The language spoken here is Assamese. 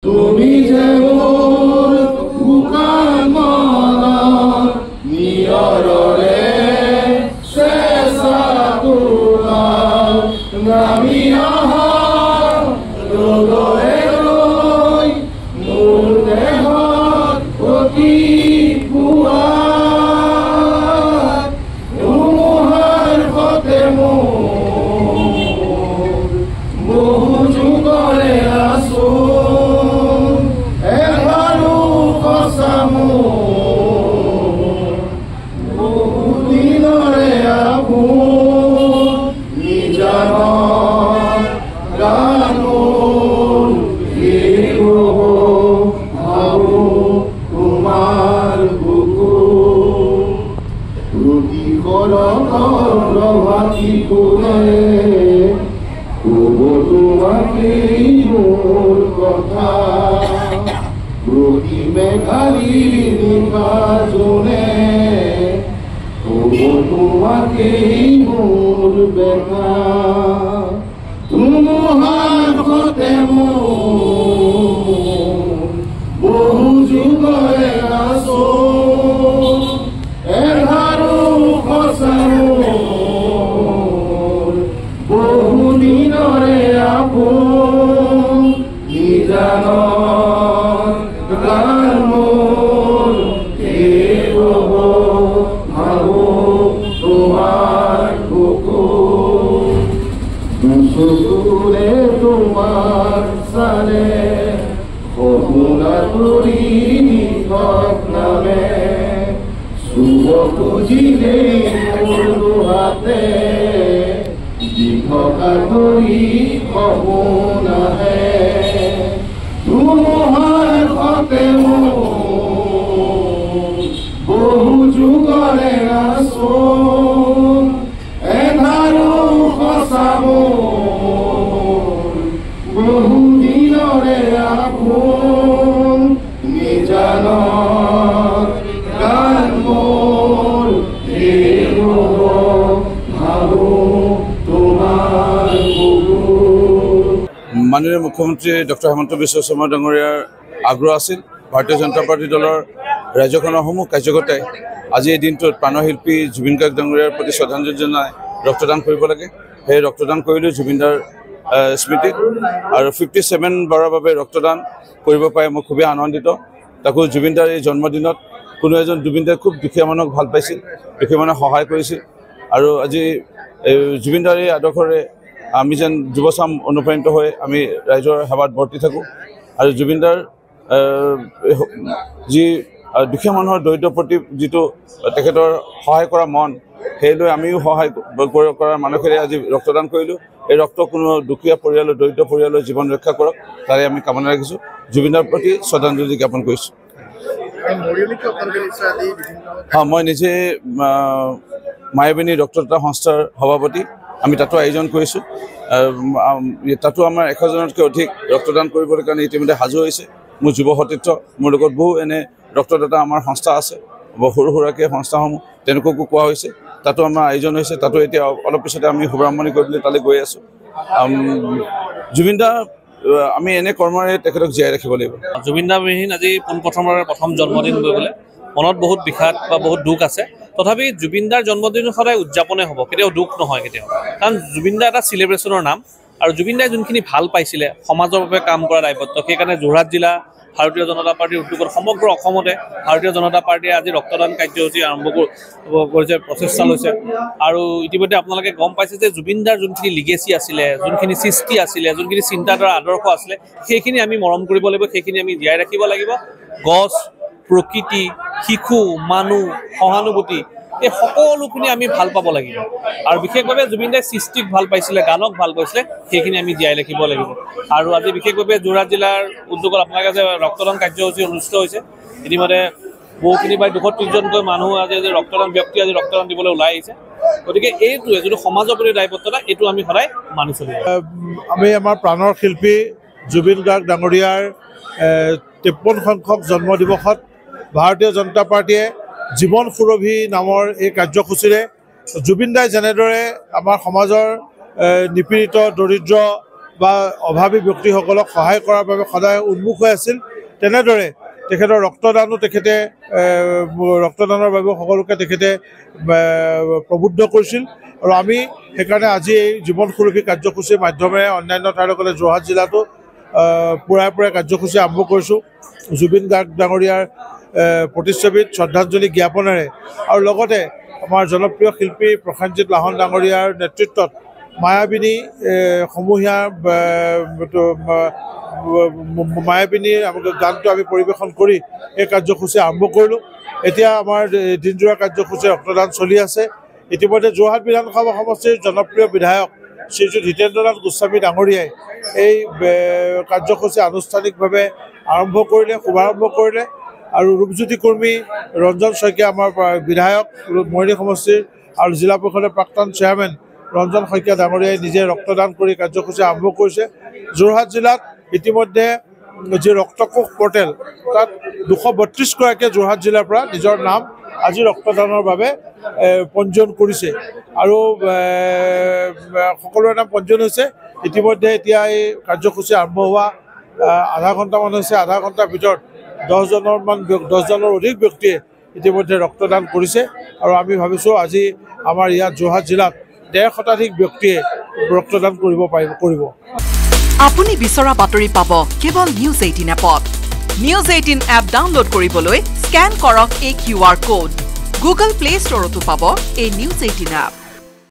তুমি যে মোৰ বুকাৰ মনৰ নিয়ৰৰে চেঁচা তোমাৰ নামি অহা ৰোগৰে লৈ মোৰ দেহত অতি পুৱা ধুমুহাৰ সতে মোৰ বহু যুগৰে আছো এবাৰো সঁচা মোৰ বহু দিনৰে আপোন নিজান গান মোৰ ভাবো তোমাৰ বুকু ৰুটি ভাতি কোনে ক'ব তোমাকেই মোৰ কথা প্ৰতি মেঘালী নিশা জোনে ক'ব তোমাকেই মোৰ বেকা ধুমুহাৰ সতে মোৰ বহু যুগৰে আছো এঘাৰো সঁচা মোৰ বহু দিনৰে আপোন নিজান গান মোৰ ভাবো তোমাৰ বুকু চকুৰে তোমাৰ চালে সপোনা কৰি নিশক নামে চুব খুজিলেই মোৰ হাতে দিঘকা ধৰি সপোন আহে ধুমুহাৰ সতে মোৰ বহু যুগৰে আছো এঘাৰো সঁচা মোৰ বহু দিনৰে আপোন নিজান গান মোৰ ভাবো তোমাৰ বুকু মাননীয় মুখ্যমন্ত্ৰী ডক্টৰ হিমন্ত বিশ্ব শৰ্মা ডাঙৰীয়াৰ আগ্ৰহ আছিল ভাৰতীয় জনতা পাৰ্টি দলৰ ৰাজ্যখনৰ সমূহ কাৰ্যকৰ্তাই আজি এই দিনটোত প্ৰাণশিল্পী জুবিন গাৰ্গ ডাঙৰীয়াৰ প্ৰতি শ্ৰদ্ধাঞ্জলি জনাই ৰক্তদান কৰিব লাগে। সেই ৰক্তদান কৰিলোঁ জুবিনদাৰ স্মৃতিত আৰু 57 বাৰৰ বাবে ৰক্তদান কৰিব পাই মই খুবেই আনন্দিত। তাকো জুবিনদাৰ এই জন্মদিনত কোনো এজন জুবিনদাই খুব দুখীয়া মানুহক ভাল পাইছিল, দুখীয়া মানুহক সহায় কৰিছিল আৰু আজি জুবিনদাৰ এই আদৰ্শৰে আমি যেন যুৱচাম অনুপ্ৰাণিত হৈ আমি ৰাইজৰ সেৱাত বৰ্তি থাকোঁ আৰু জুবিনদাৰ যি দুখীয়া মানুহৰ দৰিদ্ৰ প্ৰতি যিটো তেখেতৰ সহায় কৰা মন সেই লৈ আমিও সহায় কৰাৰ মানসেৰে আজি ৰক্তদান কৰিলোঁ। এই ৰক্ত কোনো দুখীয়া পৰিয়ালৰ দৰিদ্ৰ পৰিয়ালৰ জীৱন ৰক্ষা কৰক তাৰে আমি কামনা ৰাখিছোঁ। জুবিনদাৰ প্ৰতি শ্ৰদ্ধাঞ্জলি জ্ঞাপন কৰিছোঁ। মই নিজে মায়াবিনী ৰক্তদাতা সংস্থাৰ সভাপতি, আমি তাতো আয়োজন কৰিছোঁ। তাতো আমাৰ 100জনতকৈ অধিক ৰক্তদান কৰিবলৈ কাৰণে ইতিমধ্যে সাজু হৈছে। মোৰ যুৱ সতীৰ্থ মোৰ লগত বহু এনে ৰক্তদাতা আমাৰ সংস্থা আছে, সৰু সুৰাকৈ সংস্থাসমূহ তেওঁলোককো কোৱা হৈছে, তাতো আমাৰ আয়োজন হৈছে। তাতো এতিয়া অলপ পিছতে আমি শুভৰামণি কৰিবলৈ তালৈ গৈ আছোঁ। জুবিনদা আমি এনে কৰ্মৰে তেখেতক জীয়াই ৰাখিব লাগিব। জুবিনদা বিহীন আজি পোনপ্ৰথমবাৰৰ প্ৰথম জন্মদিন কৰিবলৈ মনত বহুত বিষাদ বা বহুত দুখ আছে। তথাপি জুবিনদাৰ জন্মদিন সদায় উদযাপনে হ'ব, কেতিয়াও দুখ নহয় কেতিয়াও, কাৰণ জুবিনদা এটা চেলিব্ৰেশ্যনৰ নাম আৰু জুবিনদাই যোনখিনি ভাল পাইছিলে সমাজৰ বাবে কাম কৰা দায়বদ্ধ, সেইকাৰণে যোৰহাট জিলা ভাৰতীয় জনতা পাৰ্টিৰ উদ্যোগত সমগ্ৰ অসমতে ভাৰতীয় জনতা পাৰ্টিয়ে আজি ৰক্তদান কাৰ্যসূচী আৰম্ভ কৰিছে, প্ৰচেষ্টা লৈছে। আৰু ইতিমধ্যে আপোনালোকে গম পাইছে যে জুবিনদাৰ যোনখিনি লিগেচি আছিলে, যোনখিনি সৃষ্টি আছিলে, যোনখিনি চিন্তাধাৰা আদৰ্শ আছিলে, সেইখিনি আমি মৰম কৰিব লাগিব, সেইখিনি আমি জীয়াই ৰাখিব লাগিব। গছ, প্ৰকৃতি, শিশু, মানুহ, সহানুভূতি, এই সকলোখিনি আমি ভাল পাব লাগিব আৰু বিশেষভাৱে জুবিনদাই সৃষ্টিক ভাল পাইছিলে, গানক ভাল পাইছিলে, সেইখিনি আমি জীয়াই ৰাখিব লাগিব। আৰু আজি বিশেষভাৱে যোৰহাট জিলাৰ উদ্যোগত আপোনালোকে যে ৰক্তদান কাৰ্যসূচী অনুষ্ঠিত হৈছে, ইতিমধ্যে বহুখিনি প্ৰায় 230জনকৈ মানুহ আজি ৰক্তদান ব্যক্তি আজি ৰক্তদান দিবলৈ ওলাই আহিছে। গতিকে এইটোৱে যিটো সমাজৰ প্ৰতি দায়বদ্ধতা, এইটো আমি সদায় মানি চলিব। আমি আমাৰ প্ৰাণৰ শিল্পী জুবিন গাৰ্গ ডাঙৰীয়াৰ 53 সংখ্যক জন্মদিৱসত ভাৰতীয় জনতা পাৰ্টিয়ে জীৱন সুৰভি নামৰ এই কাৰ্যসূচীৰে জুবিনদাই যেনেদৰে আমাৰ সমাজৰ নিপীড়িত দৰিদ্ৰ বা অভাৱী ব্যক্তিসকলক সহায় কৰাৰ বাবে সদায় উন্মুখ হৈ আছিল তেনেদৰে তেখেতৰ ৰক্তদানো তেখেতে ৰক্তদানৰ বাবে সকলোকে তেখেতে প্ৰবুদ্ধ কৰিছিল আৰু আমি সেইকাৰণে আজি এই জীৱন সুৰক্ষী কাৰ্যসূচীৰ মাধ্যমেৰে অন্যান্য ঠাইৰ লগতে যোৰহাট জিলাতো পুৰাই কাৰ্যসূচী আৰম্ভ কৰিছোঁ জুবিন গাৰ্গ ডাঙৰীয়াৰ প্ৰতিচ্ছবিত শ্ৰদ্ধাঞ্জলি জ্ঞাপনেৰে আৰু লগতে আমাৰ জনপ্ৰিয় শিল্পী প্ৰসেনজিৎ লাহন ডাঙৰীয়াৰ নেতৃত্বত মায়াবিনী সমূহীয়া মায়াবিনীৰ গানটো আমি পৰিৱেশন কৰি এই কাৰ্যসূচী আৰম্ভ কৰিলোঁ এতিয়া আমাৰ দিনজোৰা কাৰ্যসূচী ৰক্তদান চলি আছে ইতিমধ্যে যোৰহাট বিধানসভা সমষ্টিৰ জনপ্ৰিয় বিধায়ক শ্ৰীযুত হিতেন্দ্ৰনাথ গোস্বামী ডাঙৰীয়াই এই কাৰ্যসূচী আনুষ্ঠানিকভাৱে আৰম্ভ কৰিলে শুভাৰম্ভ কৰিলে আৰু ৰূপজ্যোতি কৰ্মী ৰঞ্জন শইকীয়া আমাৰ বিধায়ক মৰিয়নি সমষ্টিৰ আৰু জিলা পৰিষদৰ প্ৰাক্তন চেয়াৰমেন ৰঞ্জন শইকীয়া ডাঙৰীয়াই নিজে ৰক্তদান কৰি কাৰ্যসূচী আৰম্ভ কৰিছে যোৰহাট জিলাত ইতিমধ্যে যি ৰক্তকোষ পৰ্টেল তাত 232গৰাকীয়ে যোৰহাট জিলাৰ পৰা নিজৰ নাম আজি ৰক্তদানৰ বাবে পঞ্জীয়ন কৰিছে আৰু সকলোৰে নাম পঞ্জীয়ন হৈছে ইতিমধ্যে এতিয়া এই কাৰ্যসূচী আৰম্ভ হোৱা আধা ঘণ্টামান হৈছে আধা ঘণ্টাৰ ভিতৰত 10জনৰ অধিক ব্যক্তিয়ে ইতিমধ্যে ৰক্তদান কৰিছে আৰু আমি ভাবিছোঁ আজি আমাৰ ইয়াত যোৰহাট জিলাত 1.5 শতাধিক ব্যক্তিয়ে ৰক্তদান কৰিব আপুনি বিচৰা বাতৰি পাব কেৱল নিউজ 18 এপত নিউজ 18 এপ ডাউনলোড কৰিবলৈ স্ক্যান কৰক এই QR কোড গুগল প্লে ষ্টৰতো পাব এই নিউজ 18 এপ